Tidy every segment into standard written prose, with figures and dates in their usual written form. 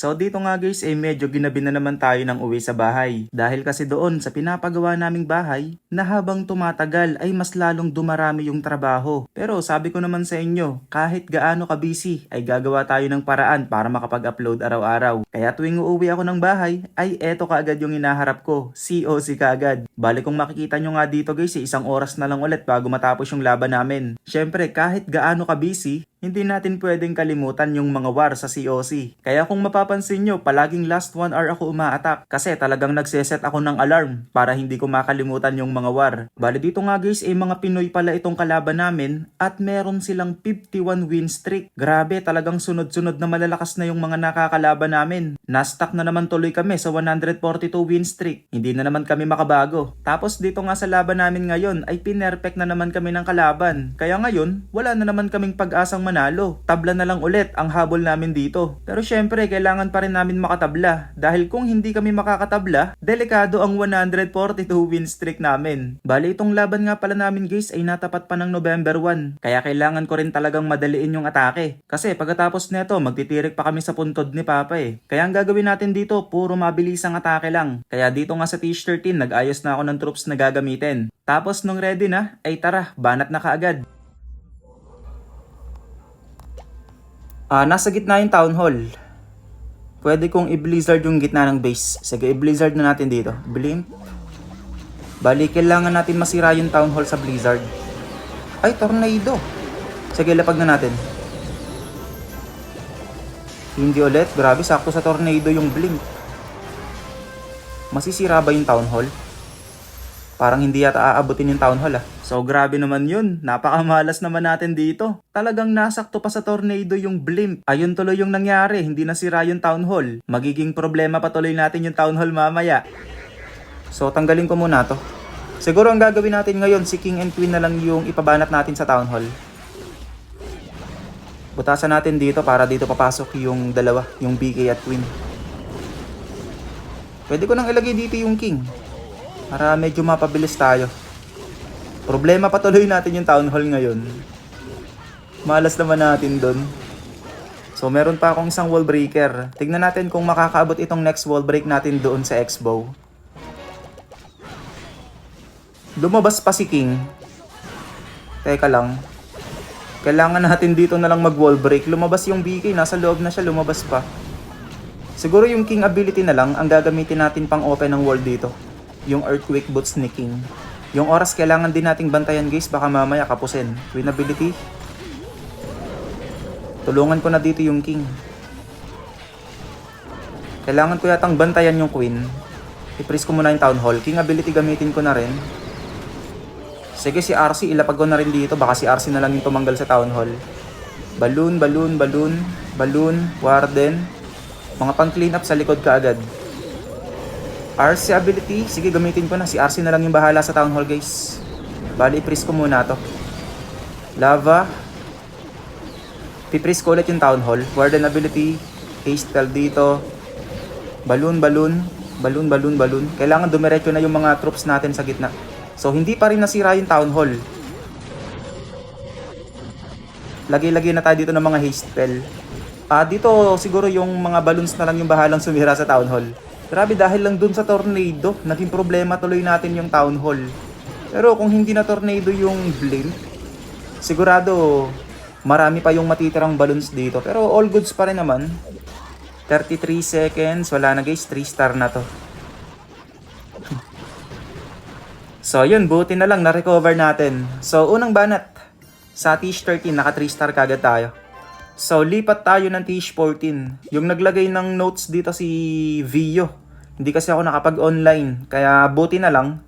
So dito nga guys medyo ginabi na naman tayo ng uwi sa bahay. Dahil kasi doon sa pinapagawa naming bahay na habang tumatagal ay mas lalong dumarami yung trabaho. Pero sabi ko naman sa inyo, kahit gaano ka busy ay gagawa tayo ng paraan para makapag-upload araw-araw. Kaya tuwing uuwi ako ng bahay ay eto kaagad yung hinaharap ko, COC kaagad. Bali kung makikita nyo nga dito guys, isang oras na lang ulit bago matapos yung laban namin. Syempre kahit gaano ka busy, hindi natin pwedeng kalimutan yung mga war sa COC. Kaya kung mapapansin nyo, palaging last 1 hour ako uma-attack. Kasi talagang nagseset ako ng alarm para hindi ko makalimutan yung mga war. Bali dito nga guys, mga Pinoy pala itong kalaban namin at meron silang 51 win streak. Grabe, talagang sunod-sunod na malalakas na yung mga nakakalaban namin. Na-stuck na naman tuloy kami sa 142 win streak. Hindi na naman kami makabago. Tapos dito nga sa laban namin ngayon ay pinerfect na naman kami ng kalaban. Kaya ngayon, wala na naman kaming pag-asang manalo. Tabla na lang ulit ang habol namin dito. Pero syempre, kailangan pa rin namin makatabla. Dahil kung hindi kami makakatabla, delikado ang 142 win streak namin. Bali, itong laban nga pala namin guys ay natapat pa ng November 1. Kaya kailangan ko rin talagang madaliin yung atake. Kasi pagkatapos neto, magtitirik pa kami sa puntod ni Papa eh. Kaya ang gagawin natin dito, puro mabilisang atake lang. Kaya dito nga sa T13, nag-ayos na ako ng troops na gagamitin. Tapos nung ready na, ay tara, banat na kaagad. Nasa gitna yung town hall. Pwede kong i-blizzard yung gitna ng base. Sige, i-blizzard na natin dito. Blimp. Bali, kailangan natin masira yung town hall sa blizzard. Ay, tornado. Sige, lapag na natin. Hindi ulit. Grabe, sakto sa tornado yung blink. Masisira ba yung town hall? Parang hindi yata aabutin yung town hall So grabe naman yun, napakamalas naman natin dito. Talagang nasakto pa sa tornado yung blimp. Ayun tuloy yung nangyari, hindi nasira yung town hall. Magiging problema pa tuloy natin yung town hall mamaya. So tanggalin ko muna to. Siguro ang gagawin natin ngayon, si King and Queen na lang yung ipabanat natin sa town hall. Butasan natin dito para dito papasok yung dalawa, yung BK at Queen. Pwede ko nang ilagay dito yung King. Para medyo mapabilis tayo. Problema pa tuloy natin yung town hall ngayon. Malas naman natin dun. So meron pa akong isang wall breaker. Tignan natin kung makakaabot itong next wall break natin doon sa X-bow. Lumabas pa si King. Teka lang. Kailangan natin dito na lang mag wall break. Lumabas yung BK, nasa loob na siya, lumabas pa. Siguro yung King ability na lang ang gagamitin natin pang open ng wall dito. Yung earthquake boots ni King. Yung oras kailangan din nating bantayan guys, baka mamaya kapusin. Queen ability. Tulungan ko na dito yung King. Kailangan ko yatang bantayan yung Queen. I-freeze ko muna yung town hall. King ability gamitin ko na rin. Sige, si RC ilapag ko na rin dito. Baka si RC na lang yung tumanggal sa town hall. Balloon, balloon, balloon, balloon, warden. Mga pang clean up sa likod ka agad. RC ability, sige gamitin ko na. Si RC na lang yung bahala sa town hall guys. Bali, i-freeze ko muna to. Lava. I-freeze ko ulit yung town hall. Warden ability. Haste spell dito. Balloon, balloon. Balloon, balloon, balloon. Kailangan dumiretso na yung mga troops natin sa gitna. So hindi pa rin nasira yung town hall. Lagi-lagi na tayo dito ng mga haste spell. Dito siguro yung mga balloons na lang yung bahalang sumira sa town hall. Grabe, dahil lang dun sa tornado, naging problema tuloy natin yung town hall. Pero kung hindi na tornado yung blink, sigurado marami pa yung matitirang balloons dito. Pero all goods pa rin naman. 33 seconds, wala na guys, 3 star na to. So yun, buti na lang na-recover natin. So unang banat, sa T13 naka 3 star kagad tayo. So lipat tayo ng T14. Yung naglagay ng notes dito si Vio. Hindi kasi ako nakapag-online, kaya buti na lang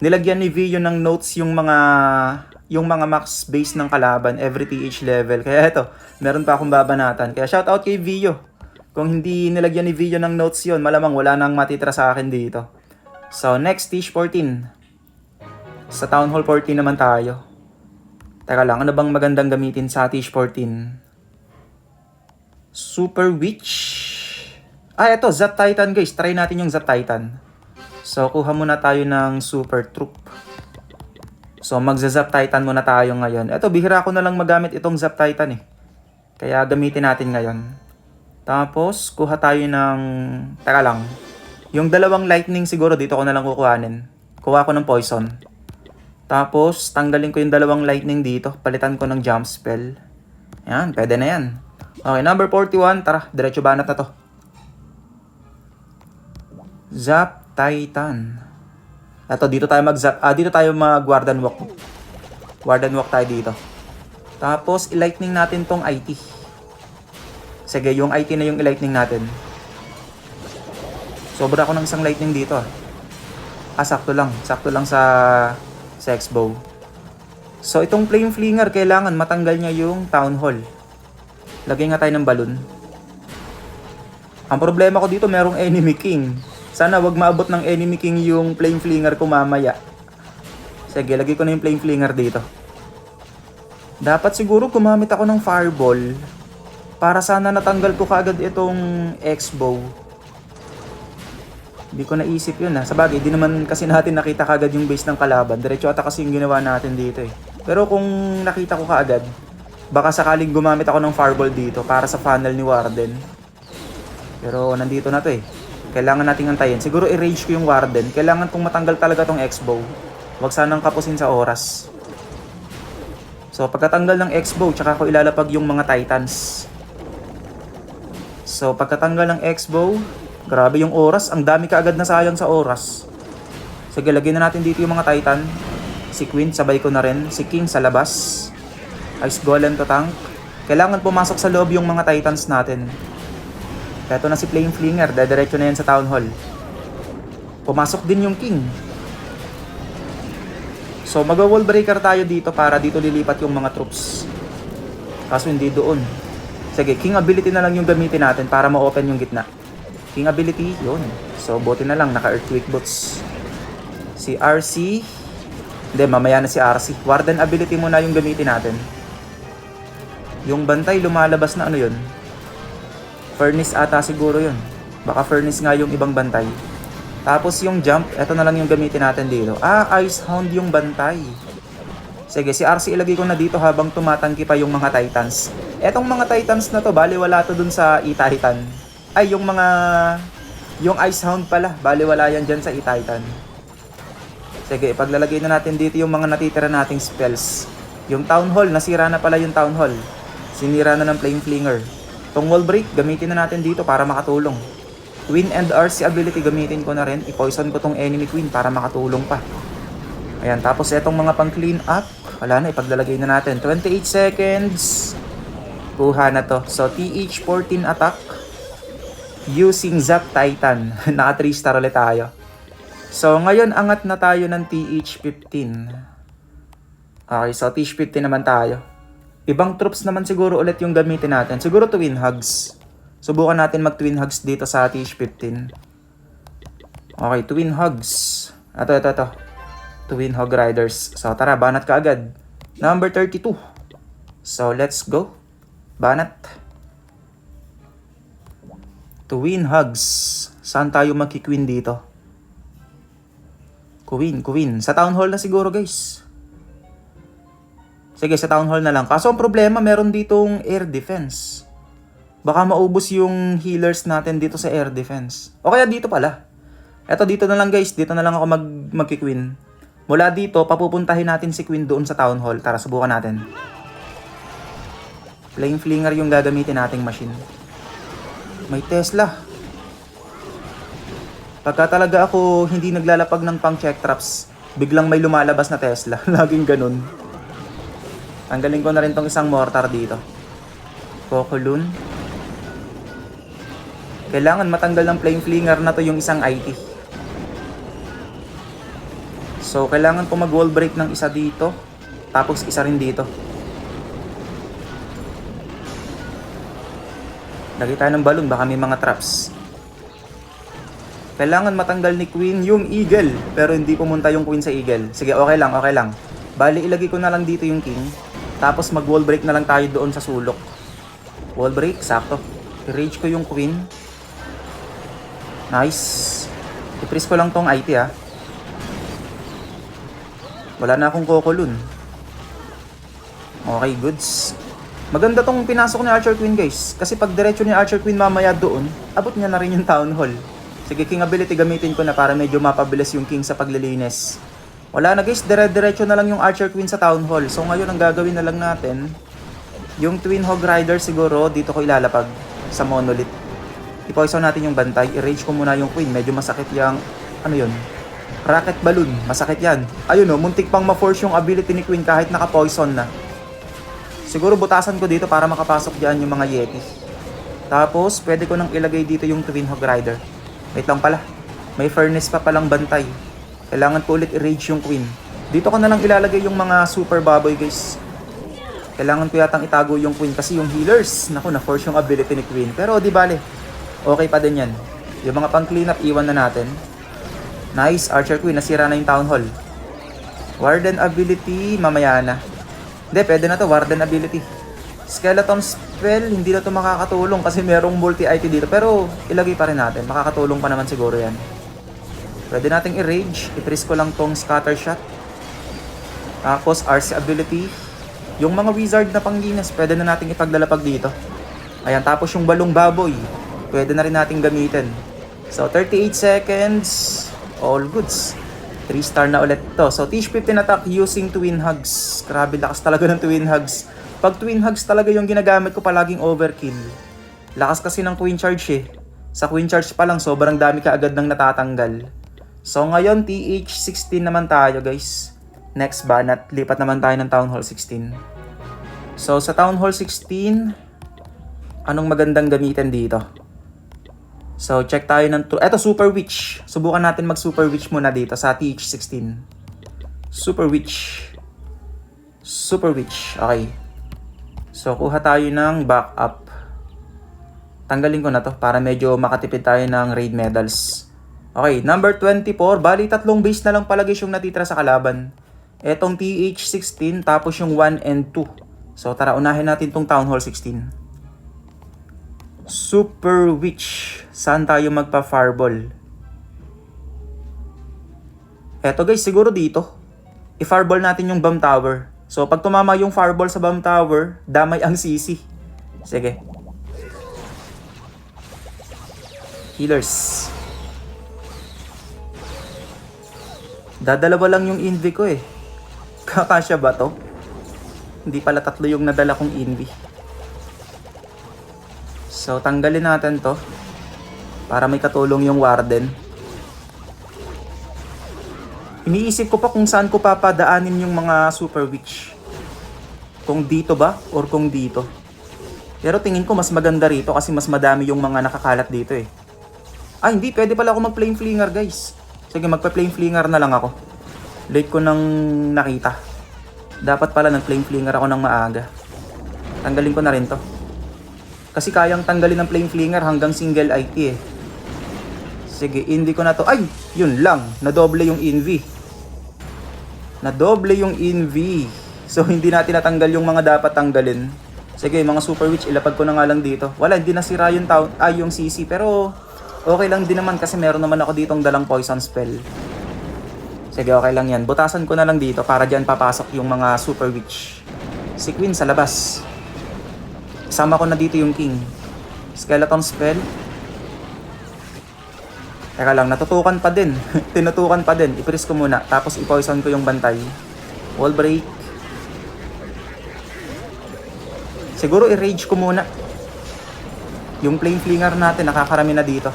nilagyan ni Vio ng notes yung mga max base ng kalaban every TH level. Kaya eto, meron pa akong babanatan. Kaya shoutout kay Vio. Kung hindi nilagyan ni Vio ng notes yon, malamang wala nang matitira sa akin dito. So next, TH14. Sa Town Hall 14 naman tayo. Teka lang, ano bang magandang gamitin sa TH14? Super Witch. Eto, Zap Titan guys. Try natin yung Zap Titan. So, kuha muna tayo ng Super Troop. So, magza-Zap Titan muna tayo ngayon. Eto, bihira ko na lang magamit itong Zap Titan eh. Kaya gamitin natin ngayon. Tapos, kuha tayo ng... Teka lang. Yung dalawang lightning siguro dito ko na lang kukuhanin. Kuha ko ng poison. Tapos, tanggalin ko yung dalawang lightning dito. Palitan ko ng jump spell. Yan, pwede na yan. Okay, number 41. Tara, diretso banat na to. Zap Titan. Eto, dito tayo dito tayo mag-Warden Walk. Warden Walk tayo dito. Tapos, i-lightning natin tong IT. Sige, yung IT na yung i-lightning natin. Sobra ako ng isang lightning dito ah. Sakto lang. Sakto lang sa X-Bow. So, itong Flame Flinger, kailangan matanggal niya yung Town Hall. Lagay nga tayo ng balon. Ang problema ko dito, merong Enemy King. Sana wag maabot ng Enemy King yung Flame Flinger ko mamaya. Sige, lagay ko na yung Flame Flinger dito. Dapat siguro gumamit ako ng Fireball. Para sana natanggal ko kaagad itong X-Bow. Hindi ko naisip yun ha. Sabagay, di naman kasi natin nakita kagad yung base ng kalaban. Diretso ata kasi yung ginawa natin dito eh. Pero kung nakita ko kaagad, baka sakaling gumamit ako ng Fireball dito para sa funnel ni Warden. Pero nandito na to eh. Kailangan nating antayin. Siguro i-rage ko yung Warden. Kailangan kong matanggal talaga tong X-Bow. Huwag sanang kapusin sa oras. So pagkatanggal ng X-Bow, tsaka ko ilalapag yung mga Titans. So pagkatanggal ng X-Bow, grabe yung oras. Ang dami kaagad na sayang sa oras. Sige, lagyan na natin dito yung mga Titan. Si Queen, sabay ko na rin. Si King sa labas. Ice Golem to tank. Kailangan pumasok sa loob yung mga Titans natin. Eto na si Flame Flinger. Dediretso na yan sa Town Hall. Pumasok din yung King. So mag-wall breaker tayo dito para dito lilipat yung mga troops. Kaso hindi doon. Sige, King ability na lang yung gamitin natin para ma-open yung gitna. King ability, yun. So buti na lang, naka-earthquake boots. Si RC. Hindi, mamaya na si RC. Warden ability muna yung gamitin natin. Yung bantay lumalabas na ano yun. Furnace ata siguro yun. Baka furnace nga yung ibang bantay. Tapos yung jump, eto na lang yung gamitin natin dito. Ice Hound yung bantay. Sige, si RC ilagay ko na dito habang tumatangki pa yung mga Titans. Etong mga Titans na to, bali wala to dun sa E-Titan. Ay, yung Ice Hound pala, bali wala yan dyan sa E-Titan. Sige, ipaglalagay na natin dito yung mga natitira nating spells. Yung Town Hall, nasira na pala yung Town Hall. Sinira na ng Flame Flinger. Tong wall break, gamitin na natin dito para makatulong. Queen and RC ability gamitin ko na rin. I-poison ko tong enemy queen para makatulong pa. Ayan, tapos etong mga pang clean up, wala na, ipaglalagay na natin. 28 seconds. Kuha na to. So, TH14 attack. Using Zap Titan. Naka 3 star ulit tayo. So, ngayon angat na tayo ng TH15. Okay, so TH15 naman tayo. Ibang troops naman siguro ulit yung gamitin natin. Siguro Twin Hugs. Subukan natin mag Twin Hugs dito sa TH15. Okay, Twin Hugs. Ito. Twin Hog Riders. So tara, banat ka agad. Number 32. So let's go. Banat. Twin Hugs. Saan tayo magki-queen dito? Queen. Sa Town Hall na siguro guys. Sige, sa Town Hall na lang. Kaso ang problema, meron ditong air defense. Baka maubos yung healers natin dito sa air defense. O kaya dito pala. Eto, dito na lang guys. Dito na lang ako magki-queen. Mula dito, papupuntahin natin si Queen doon sa Town Hall. Tara, subukan natin. Flame Flinger yung gagamitin nating machine. May Tesla. Pagka talaga ako hindi naglalapag ng pang check traps, biglang may lumalabas na Tesla. Laging ganun. Tanggalin ko na rin tong isang mortar dito. Cocolun. Kailangan matanggal ng Flame Flinger na to yung isang IT. So, kailangan ko mag-wall break ng isa dito. Tapos isa rin dito. Lagay tayo ng balon, baka may mga traps. Kailangan matanggal ni Queen yung Eagle. Pero hindi pumunta yung Queen sa Eagle. Sige, okay lang. Bali, ilagay ko na lang dito yung King. Tapos mag-wall break na lang tayo doon sa sulok. Wall break, sakto. I-rage ko yung Queen. Nice. I-freeze ko lang tong IT ha. Wala na akong Cocolun. Okay, goods. Maganda tong pinasok ni Archer Queen guys. Kasi pag diretso ni Archer Queen mamaya doon, abot niya na rin yung Town Hall. Sige, King ability gamitin ko na para medyo mapabilis yung King sa paglilinis. Wala na guys, dire-diretso na lang yung Archer Queen sa Town Hall. So ngayon ang gagawin na lang natin, yung Twin Hog Rider siguro dito ko ilalapag sa Monolith. I-poison natin yung bantay. I-rage ko muna yung Queen. Medyo masakit yung, ano yun? Rocket Balloon. Masakit yan. Ayun o, muntik pang ma-force yung ability ni Queen kahit naka-poison na. Siguro butasan ko dito para makapasok dyan yung mga Yeti. Tapos, pwede ko nang ilagay dito yung Twin Hog Rider. Wait lang pala. May furnace pa palang bantay. Kailangan ko ulit i-rage yung Queen. Dito ko na lang ilalagay yung mga super baboy guys. Kailangan ko yatang itago yung Queen kasi yung healers, naku, na-force yung ability ni Queen. Pero di bale, okay pa din yan. Yung mga pang cleanup, iwan na natin. Nice, Archer Queen, nasira na yung Town Hall. Warden ability, mamaya na. Hindi, pwede na to, Warden ability. Skeleton spell, hindi na to makakatulong kasi merong multi-IT dito. Pero ilagay pa rin natin, makakatulong pa naman siguro yan. Pwede nating i-rage, i-freeze ko lang tong scatter shot. Tapos RC ability. Yung mga wizard na panglinis, pwede na nating ipaglalapag dito. Ayan, tapos yung balong baboy, pwede na rin nating gamitin. So 38 seconds, all goods. 3 star na ulit to. So Tish 15 attack using Twin Hugs. Grabe lakas talaga ng Twin Hugs. Pag Twin Hugs talaga yung ginagamit ko palaging overkill. Lakas kasi ng Queen Charge eh. Sa Queen Charge pa lang sobrang dami ka agad nang natatanggal. So ngayon TH16 naman tayo guys. Next banat, lipat naman tayo ng Town Hall 16. So sa Town Hall 16, anong magandang gamitin dito? So, check tayo ng... Eto, Super Witch. Subukan natin mag-Super Witch muna dito sa TH16. Super Witch. Super Witch. Okay. So, kuha tayo ng backup. Tanggalin ko na to para medyo makatipid tayo ng raid medals. Okay, number 24. Bali, 3 base na lang palagi yung natitira sa kalaban. Etong TH16, tapos yung 1 and 2. So, tara, unahin natin tong Town Hall 16. Super Witch. Saan tayo magpa-fireball? Eto guys, siguro dito. I-fireball natin yung bomb tower. So pag tumama yung fireball sa bomb tower, damay ang CC. Sige. Healers. Dadalawa lang yung invi ko eh. Kakasya ba to? Hindi pala 3 yung nadala kong invi. So, tanggalin natin to para may katulong yung Warden. Iniisip ko pa kung saan ko papadaanin yung mga Super Witch. Kung dito ba or kung dito. Pero tingin ko mas maganda rito kasi mas madami yung mga nakakalat dito eh. Ah, hindi. Pwede pala ako mag-Flame Flinger guys. Sige, magpa-Flame Flinger na lang ako. Late ko nang nakita. Dapat pala nag-Flame Flinger ako ng maaga. Tanggalin ko na rin to. Kasi kayang tanggalin ng Flame Flinger hanggang single IT eh. Sige, invi ko na to. Ay! Yun lang. Nadoble yung invi. Nadoble yung invi. So, hindi natin natanggal yung mga dapat tanggalin. Sige, mga Super Witch, ilapag ko na nga lang dito. Wala, hindi nasira yung, yung CC. Pero, okay lang din naman kasi meron naman ako ditong dalang poison spell. Sige, okay lang yan. Butasan ko na lang dito para dyan papasok yung mga Super Witch. Si Queen sa labas. Isama ko na dito yung King. Skeleton spell. Teka lang, natutukan pa din. Tinutukan pa din. I-freeze ko muna. Tapos i-poison ko yung bantay. Wall break. Siguro i-rage ko muna. Yung Flame Flinger natin, nakakarami na dito.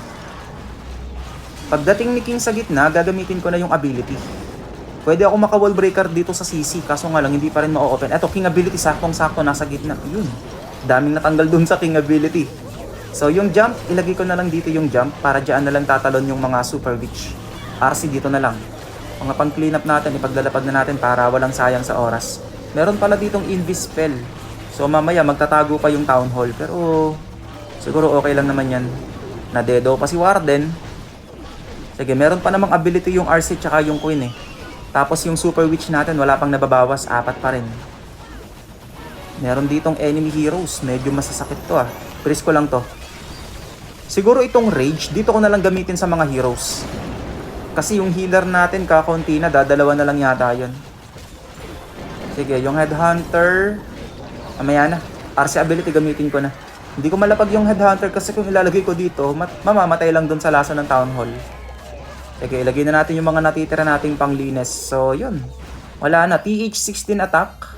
Pagdating ni King sa gitna, gagamitin ko na yung ability. Pwede ako maka-wall breaker dito sa CC. Kaso nga lang, hindi pa rin ma-open. Eto, King ability, saktong-sakto nasa gitna. Yun. Daming natanggal dun sa King ability. So yung jump, ilagay ko na lang dito yung jump para dyan na lang tatalon yung mga Super Witch. RC dito na lang. Mga pang clean up natin, ipaglalapag na natin para walang sayang sa oras. Meron pala ditong Invis spell. So mamaya magtatago pa yung Town Hall. Pero siguro okay lang naman yan. Nadedo pa si Warden. Sige, meron pa namang ability yung RC tsaka yung Queen eh. Tapos yung Super Witch natin wala pang nababawas, 4 pa rin. Meron ditong enemy heroes. Medyo masasakit to ah. Freeze ko lang to. Siguro itong rage, dito ko na lang gamitin sa mga heroes. Kasi yung healer natin, kakaunti na. Dadalawa na lang yata yun. Sige, yung headhunter. Mamaya na. RC ability gamitin ko na. Hindi ko malapag yung headhunter kasi kung ilalagay ko dito, mamamatay lang dun sa lasa ng town hall. Okay, ilagay na natin yung mga natitira nating panglinis. So, yun. Wala na. TH16 attack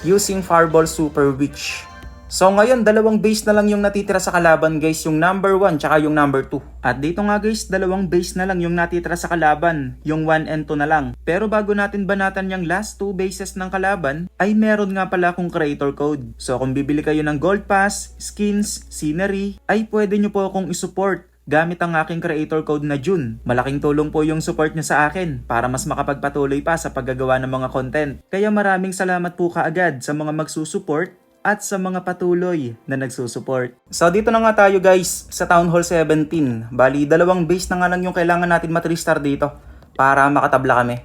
using Fireball Super Witch. So, ngayon, dalawang base na lang yung natitira sa kalaban, guys. Yung number 1 tsaka yung number 2. At dito nga, guys, dalawang base na lang yung natitira sa kalaban. Yung 1 and 2 na lang. Pero bago natin banatan yung last 2 bases ng kalaban, ay meron nga pala akong creator code. So, kung bibili kayo ng gold pass, skins, scenery, ay pwede nyo po akong isupport gamit ang aking creator code na June. Malaking tulong po yung support nyo sa akin para mas makapagpatuloy pa sa paggagawa ng mga content. Kaya maraming salamat po kaagad sa mga magsusupport at sa mga patuloy na nagsusupport. So dito na nga tayo guys sa Town Hall 17. Bali, dalawang base na nga lang yung kailangan natin mat-restart dito para makatabla kami.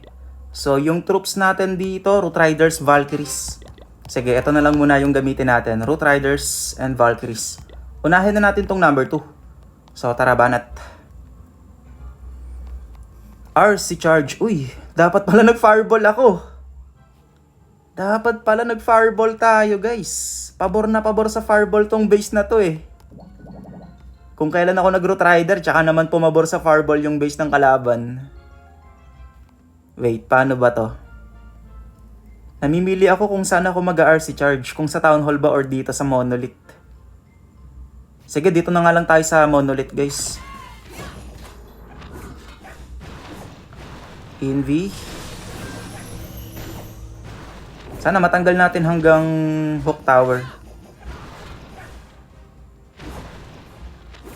So yung troops natin dito, Root Riders, Valkyries. Sige, ito na lang muna yung gamitin natin. Root Riders and Valkyries. Unahin na natin tong number 2. So tara, banat. RC charge. Uy, dapat pala nag-fireball ako. Dapat pala nag-fireball tayo, guys. Pabor na pabor sa fireball tong base na to eh. Kung kailan ako nag-Root Rider, tsaka naman pumabor sa fireball yung base ng kalaban. Wait, paano ba to? Namimili ako kung saan ako mag-RC charge. Kung sa Town Hall ba or dito sa Monolith. Sige, dito na nga lang tayo sa Monolith, guys. Envy. Sana matanggal natin hanggang Hook Tower.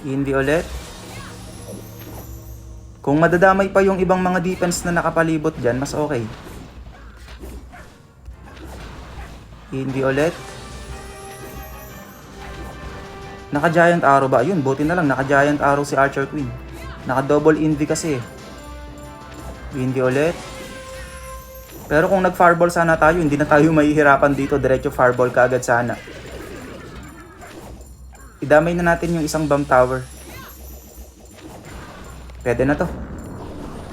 Envy ulit. Kung madadamay pa yung ibang mga defense na nakapalibot dyan, mas okay. Envy ulit. Naka-giant arrow ba? Ayun, buti na lang. Naka-giant arrow si Archer Queen. Naka-double envy kasi eh. Envy ulit. Pero kung nag-fireball sana tayo, hindi na tayo mahihirapan dito. Diretso fireball kaagad sana. Idamay na natin yung isang bomb tower. Pwede na to.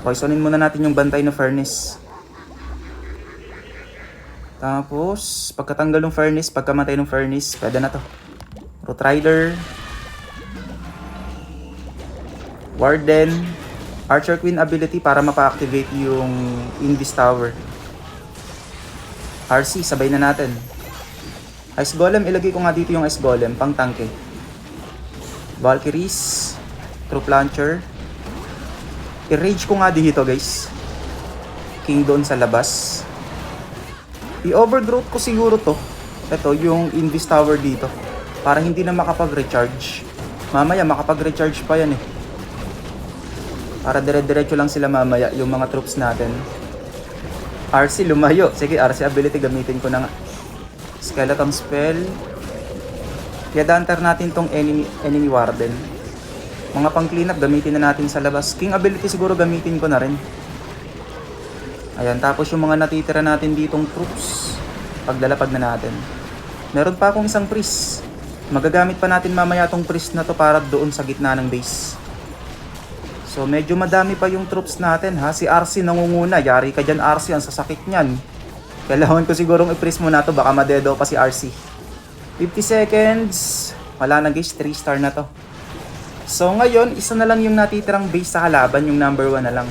Poisonin muna natin yung bantay na furnace. Tapos, pagkatanggal ng furnace, pagkamatay ng furnace, pwede na to. Root Rider. Warden. Archer Queen ability para mapa-activate yung Invis Tower. RC, sabay na natin. Ice Golem, ilagay ko nga dito yung Ice Golem, pang tanke. Valkyries. Troop Launcher. I-rage ko nga dito guys. King doon sa labas. I-overgrowth ko siguro to. Ito, yung Invis Tower dito. Para hindi na makapag-recharge. Mamaya makapag-recharge pa yan eh. Para dire-diretso lang sila mamaya yung mga troops natin. RC lumayo. Sige, RC ability gamitin ko na nga. Skeleton spell. Headhunter natin tong enemy warden. Mga pang cleanup gamitin na natin sa labas. King ability siguro gamitin ko na rin. Ayan, tapos yung mga natitira natin ditong troops. Paglalapag na natin. Meron pa akong isang priest. Magagamit pa natin mamaya tong priest na to para doon sa gitna ng base. So medyo madami pa yung troops natin ha. Si RC nangunguna. Yari ka dyan RC. Ang sasakit nyan. Kailangan ko sigurong i-freeze muna to. Baka madedo pa si RC. 50 seconds. Wala na guys. 3 star na to. So ngayon, isa na lang yung natitirang base sa kalaban. Yung number 1 na lang.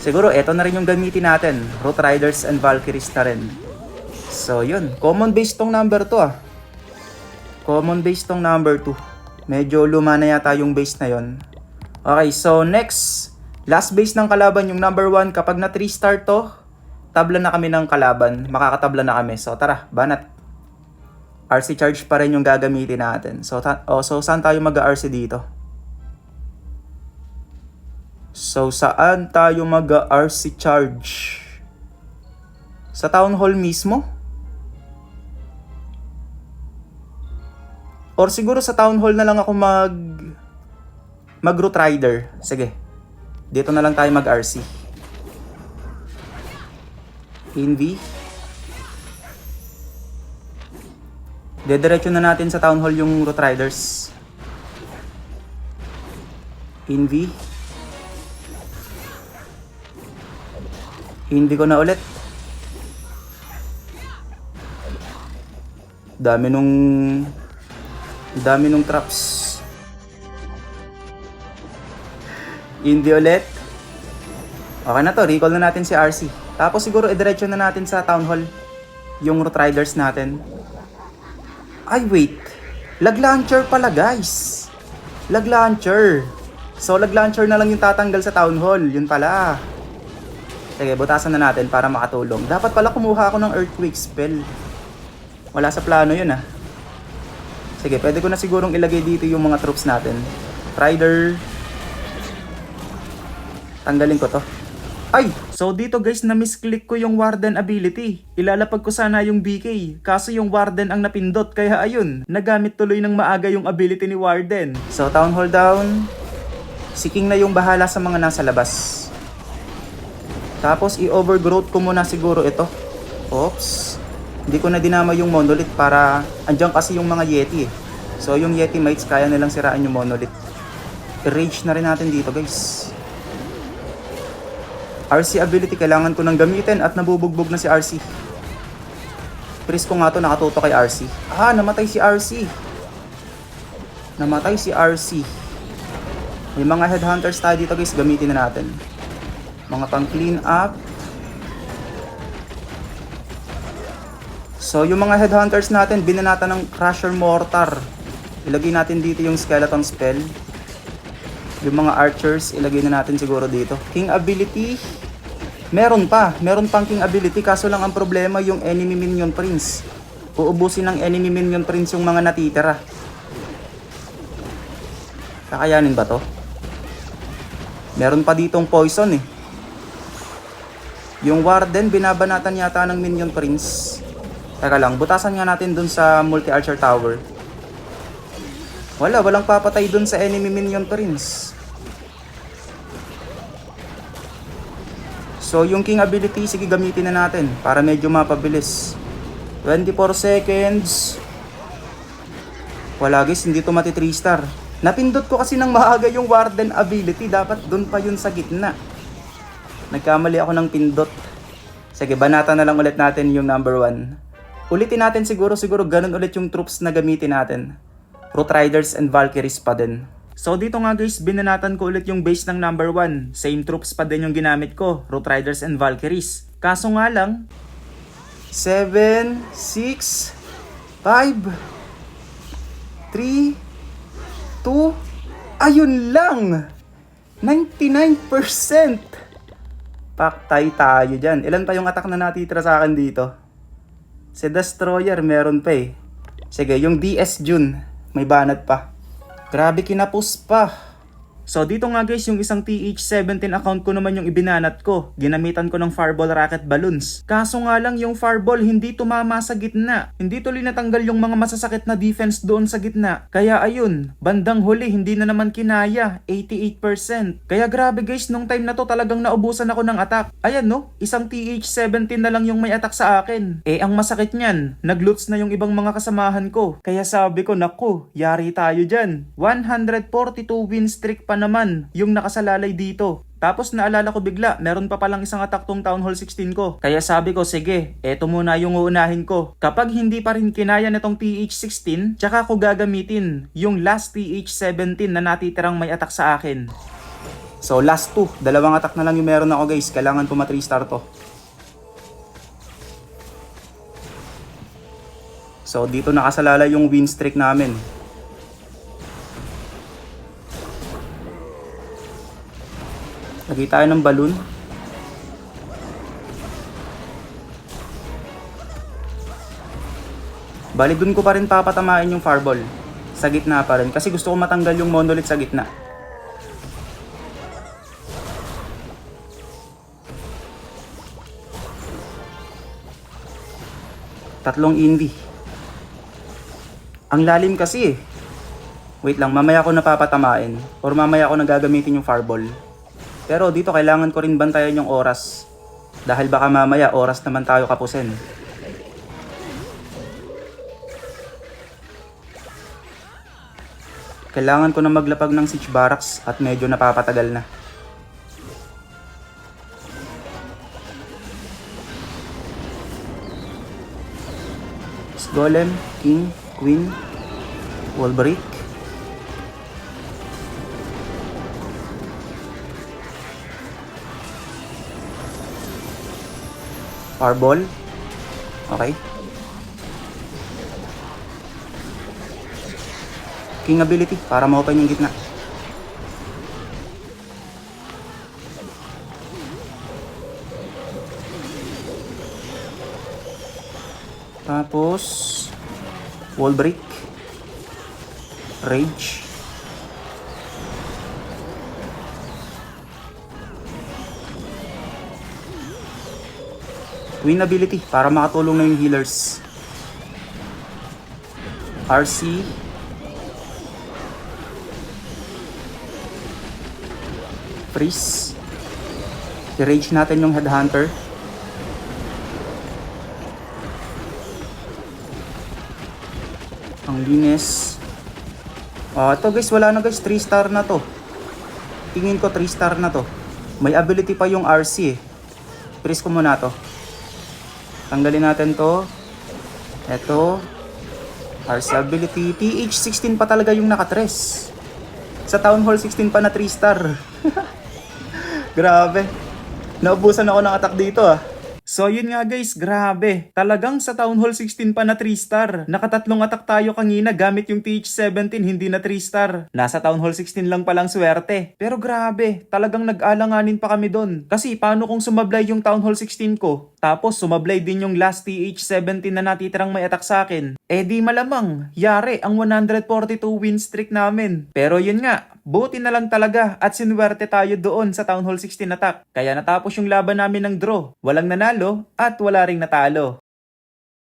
Siguro eto na rin yung gamitin natin. Root Riders and Valkyries na rin. So yun. Common base tong number 2 ah. Common base tong number 2. Medyo luma na yata yung base na yon. Okay, so next, last base ng kalaban yung number 1. Kapag na 3 star to, tabla na kami ng kalaban. Makakatabla na kami. So tara, banat. RC charge pa rin yung gagamitin natin. So saan tayo mag-RC dito? So saan tayo mag-RC charge? Sa Town Hall mismo? Or siguro sa Town Hall na lang ako mag-Root Rider. Sige. Dito na lang tayo mag-RC. Envy. Dediretso na natin sa Town Hall yung Root Riders. Envy. Envy ko na ulit. Dami nung traps. Hindi ulit. Okay na to, recall na natin si RC. Tapos siguro idiretso na natin sa Town Hall yung Root Riders natin. Ay wait, lag launcher pala guys. Lag launcher. So lag launcher na lang yung tatanggal sa Town Hall, yun pala. Sige, butasan na natin para makatulong. Dapat pala kumuha ako ng Earthquake spell. Wala sa plano yun ah. Sige, pwede ko na sigurong ilagay dito yung mga troops natin. Rider. Tanggalin ko to. Ay! So dito guys, na-misclick ko yung Warden ability. Ilalapag ko sana yung BK. Kaso yung Warden ang napindot. Kaya ayun, nagamit tuloy ng maaga yung ability ni Warden. So Town Hall down. Si King na yung bahala sa mga nasa labas. Tapos i-overgrowth ko muna siguro ito. Oops. Hindi ko na dinama yung Monolith para andyan kasi yung mga Yeti eh. So yung Yeti Mites kaya nilang siraan yung Monolith. I-rage na rin natin dito guys. RC ability kailangan ko nang gamitin at nabubugbog na si RC. Priest ko nga to nakatuto kay RC. Ah, namatay si RC. Namatay si RC. May mga headhunters tayo dito guys, gamitin na natin. Mga pang clean up. So yung mga headhunters natin, binanata ng Crusher Mortar. Ilagay natin dito yung skeleton spell. Yung mga archers, ilagay na natin siguro dito. King ability, meron pang king ability, kaso lang ang problema yung enemy minion prince. Uubusin ng enemy minion prince yung mga natitira. Kakayanin ba to? Meron pa ditong poison eh. Yung warden, binabanatan yata ng minion prince. Teka lang, butasan nga natin dun sa multi-archer tower. Walang papatay dun sa enemy minion prince. So yung king ability, sige gamitin na natin para medyo mapabilis. 24 seconds. Wala guys, hindi to mati 3 star. Napindot ko kasi ng maaga yung warden ability. Dapat dun pa yun sa gitna. Nagkamali ako ng pindot. Sige, banata na lang ulit natin yung number 1. Ulitin natin siguro ganun ulit yung troops na gamitin natin. Root Riders and Valkyries pa din. So dito nga guys, binanatan ko ulit yung base ng number 1. Same troops pa din yung ginamit ko, Root Riders and Valkyries. Kaso nga lang, 7, 6, 5, 3, 2, ayun lang! 99%! Paktay tayo dyan. Ilan pa yung attack na natitira sa akin dito? Si Destroyer meron pa eh. Sige, yung DS June, may banat pa. Grabe, kinapos pa. So dito nga guys, yung isang TH17 account ko naman yung ibinanat ko. Ginamitan ko ng Fireball Rocket Balloons. Kaso nga lang yung Fireball hindi tumama sa gitna. Hindi tuloy natanggal yung mga masasakit na defense doon sa gitna. Kaya ayun, bandang huli hindi na naman kinaya, 88%. Kaya grabe guys, nung time na to talagang naubusan ako ng attack. Ayan no, isang TH17 na lang yung may attack sa akin. Eh ang masakit niyan, nagloots na yung ibang mga kasamahan ko. Kaya sabi ko, naku, yari tayo dyan. 142 win streak pa naman yung nakasalalay dito. Tapos naalala ko bigla, meron pa palang isang attack tong Town Hall 16 ko. Kaya sabi ko, sige, eto muna yung uunahin ko. Kapag hindi pa rin kinaya nitong TH16, tsaka ko gagamitin yung last TH17 na natitirang may attack sa akin. So last 2, dalawang attack na lang yung meron ako guys. Kailangan ko ma-3 star to. So dito nakasalalay yung win streak namin. Lagay tayo ng balloon. Bali dun ko pa rin papatamain yung fireball. Sa gitna pa rin. Kasi gusto ko matanggal yung monolith sa gitna. Tatlong invi. Ang lalim kasi eh. Wait lang, mamaya ko napapatamain. Or mamaya ko nagagamitin yung fireball. Pero dito kailangan ko rin bantayan yung oras. Dahil baka mamaya oras naman tayo kapusin. Kailangan ko na maglapag ng siege barracks at medyo napapatagal na. Golem, King, Queen, Wall Break. Fireball. Okay. King ability para ma-open yung gitna. Tapos Wall Break. Rage. Queen ability para makatulong na yung healers. RC. Freeze. I-rage natin yung Headhunter. Ang linis. Ito guys, wala na guys. 3 star na to. Tingin ko 3 star na to. May ability pa yung RC eh. Freeze ko muna to. Tanggalin natin to. Ito. RC ability. TH16 pa talaga yung nakatres. Sa Town Hall 16 pa na 3 star. Grabe. Naubusan ako ng attack dito ah. So yun nga guys, grabe. Talagang sa Town Hall 16 pa na 3 star. Nakatatlong attack tayo kanina gamit yung TH17, hindi na 3 star. Nasa Town Hall 16 lang palang swerte. Pero grabe, talagang nag-alanganin pa kami doon. Kasi paano kung sumablay yung Town Hall 16 ko? Tapos sumablay din yung last TH17 na natitirang may attack sa akin. Eh di malamang, yari ang 142 win streak namin. Pero yun nga, buti na lang talaga at sinuwerte tayo doon sa Town Hall 16 attack. Kaya natapos yung laban namin ng draw. Walang nanalo at wala ring natalo.